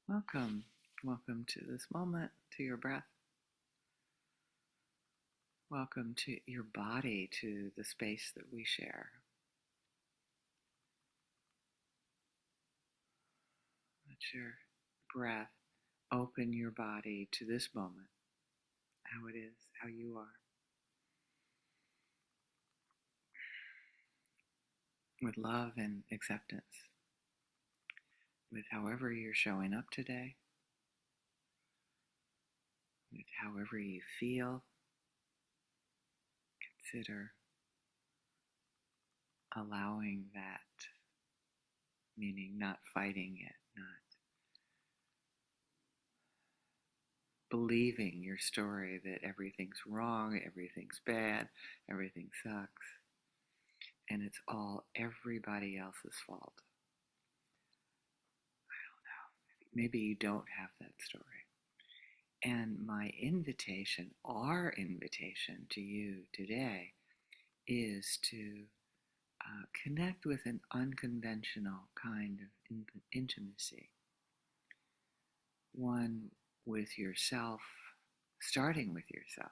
Welcome. Welcome to this moment, to your breath. Welcome to your body, to the space that we share. Let your breath open your body to this moment, how it is, how you are, with love and acceptance, with however you're showing up today, with however you feel. Consider allowing that, meaning not fighting it, not believing your story that everything's wrong, everything's bad, everything sucks, and it's all everybody else's fault. I don't know. Maybe you don't have that story. And my invitation, our invitation to you today, is to connect with an unconventional kind of intimacy. One with yourself, starting with yourself,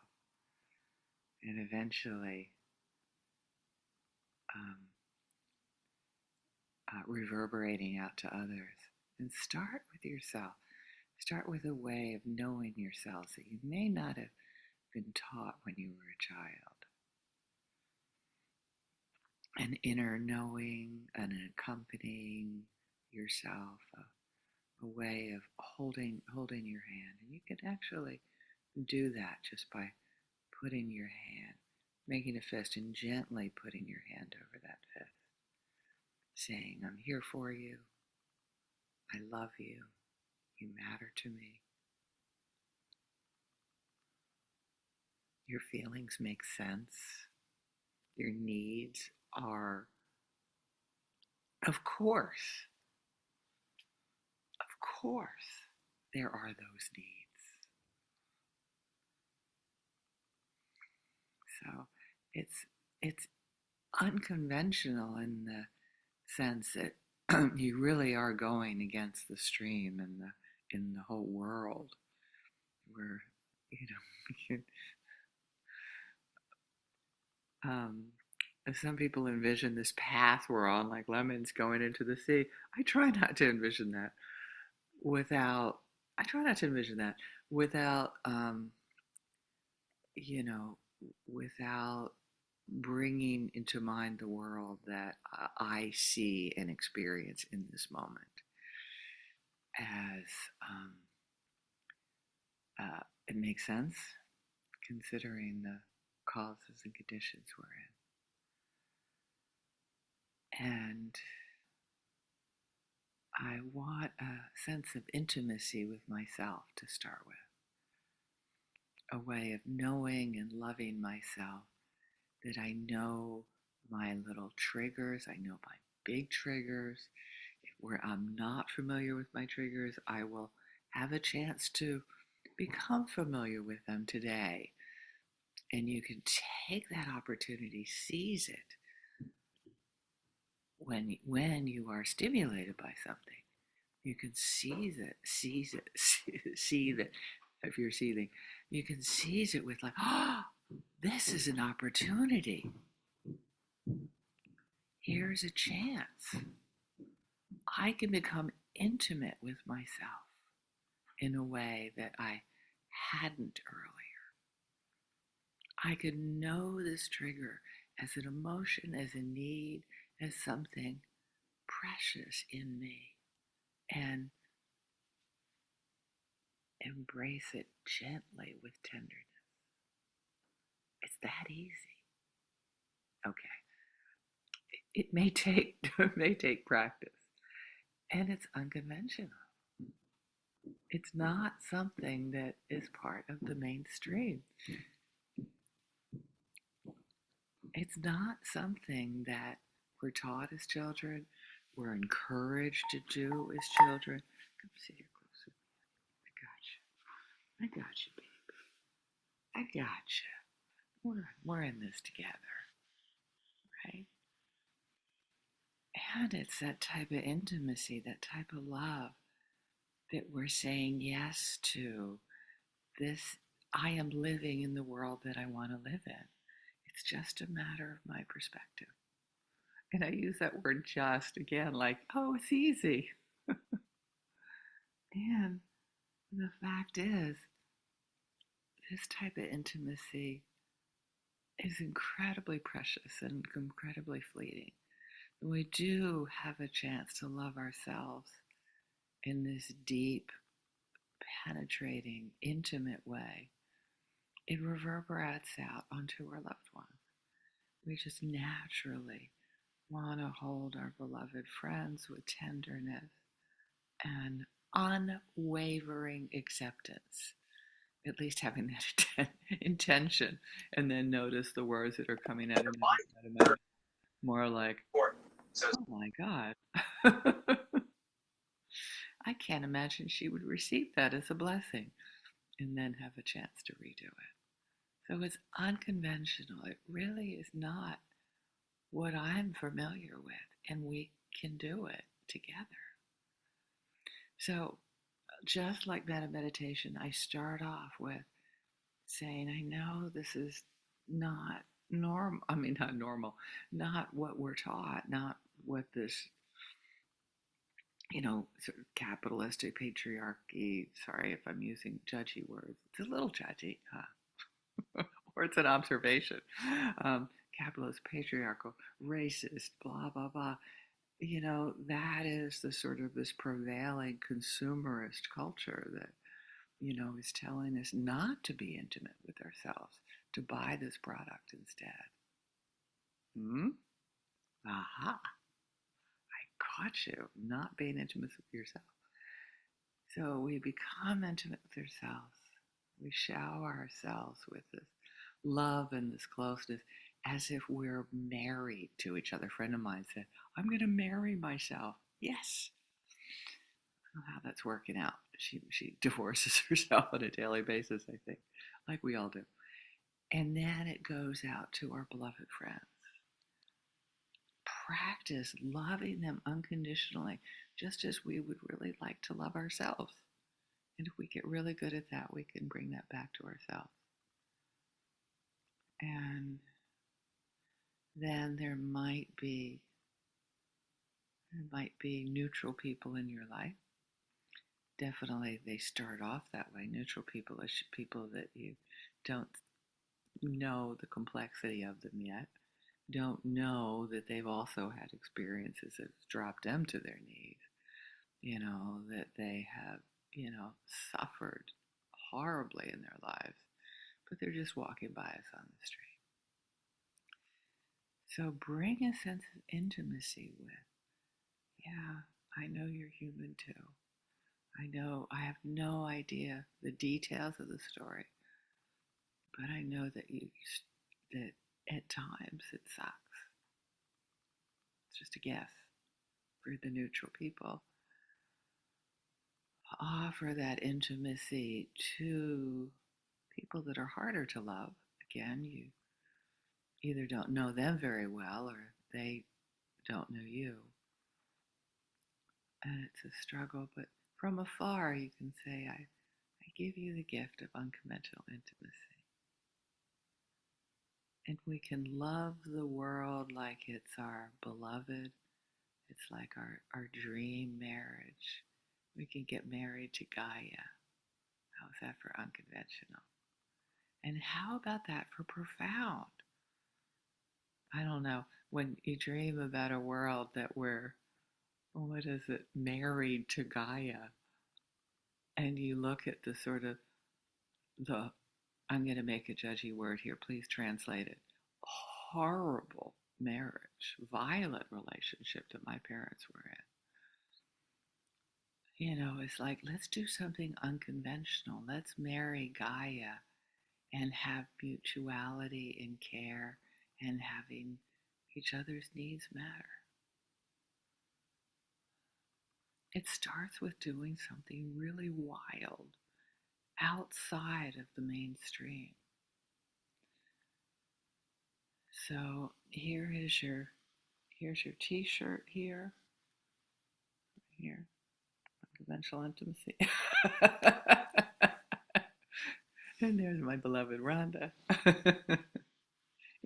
and eventually um, reverberating out to others. And start with yourself. Start with a way of knowing yourself that you may not have been taught when you were a child. An inner knowing and an accompanying yourself, a way of holding your hand. And you can actually do that just by putting your hand, making a fist and gently putting your hand over that fist, saying, I'm here for you. I love you. You matter to me. Your feelings make sense. Your needs are, of course, there are those needs. So it's unconventional in the sense that you really are going against the stream in the whole world, where um, some people envision this path we're on like lemons going into the sea. I try not to envision that without. I try not to envision that without, you know, without bringing into mind the world that I see and experience in this moment as it makes sense considering the causes and conditions we're in. And I want a sense of intimacy with myself to start with, a way of knowing and loving myself, that I know my little triggers, I know my big triggers. Where I'm not familiar with my triggers, I will have a chance to become familiar with them today. And you can take that opportunity, seize it when you are stimulated by something. You can seize it, seethe it. If you're seething, you can seize it with like, oh, this is an opportunity. Here's a chance. I can become intimate with myself in a way that I hadn't earlier. I could know this trigger as an emotion, as a need, as something precious in me, and embrace it gently with tenderness. It's that easy. Okay. It may take it may take practice, and it's unconventional. It's not something that is part of the mainstream. It's not something that we're taught as children, we're encouraged to do as children. Come sit here closer. I got you, baby. I got you. We're in this together, right? And it's that type of intimacy, that type of love that we're saying yes to this. I am living in the world that I want to live in. It's just a matter of my perspective. And I use that word just again, like, oh, it's easy. And the fact is, this type of intimacy is incredibly precious and incredibly fleeting. We do have a chance to love ourselves in this deep, penetrating, intimate way. It reverberates out onto our loved ones. We just naturally want to hold our beloved friends with tenderness and unwavering acceptance, at least having that intention, and then notice the words that are coming out of it. More like, oh my God. I can't imagine she would receive that as a blessing, and then have a chance to redo it. So it's unconventional. It really is not what I'm familiar with, and we can do it together. So, just like that meditation, I start off with saying, I know this is not normal. I mean, not normal, not what we're taught, not what this, sort of capitalistic patriarchy. Sorry if I'm using judgy words. It's a little judgy, or it's an observation. Capitalist, patriarchal, racist, blah, blah, blah. That is the sort of this prevailing consumerist culture that, is telling us not to be intimate with ourselves, to buy this product instead. Aha. I caught you not being intimate with yourself. So we become intimate with ourselves. We shower ourselves with this love and this closeness as if we're married to each other. A friend of mine said, I'm going to marry myself. Yes. I don't know how that's working out. She divorces herself on a daily basis, I think, like we all do. And then it goes out to our beloved friends. Practice loving them unconditionally, just as we would really like to love ourselves. And if we get really good at that, we can bring that back to ourselves. And then there might be neutral people in your life. Definitely they start off that way. Neutral people are people that you don't know the complexity of them yet, don't know that they've also had experiences that dropped them to their knees, that they have, suffered horribly in their lives, but they're just walking by us on the street. So bring a sense of intimacy with, yeah, I know you're human too. I know I have no idea the details of the story, but I know that at times it sucks. It's just a guess for the neutral people. Offer that intimacy to people that are harder to love. Again, you either don't know them very well or they don't know you. And it's a struggle, but from afar you can say, I give you the gift of unconventional intimacy. And we can love the world like it's our beloved. It's like our dream marriage. We can get married to Gaia. How's that for unconventional? And how about that for profound? I don't know. When you dream about a world that we're, what is it, married to Gaia, and you look at the sort of the, I'm going to make a judgy word here, please translate it, horrible marriage, violent relationship that my parents were in. It's like, let's do something unconventional. Let's marry Gaia and have mutuality and care and having each other's needs matter. It starts with doing something really wild outside of the mainstream. So here's your t-shirt here. Unconventional Intimacy. And there's my beloved Rhonda.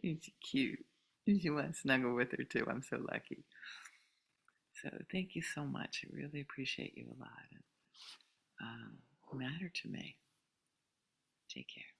She's cute. She wants to snuggle with her too. I'm so lucky. So thank you so much. I really appreciate you a lot. Matter to me. Take care.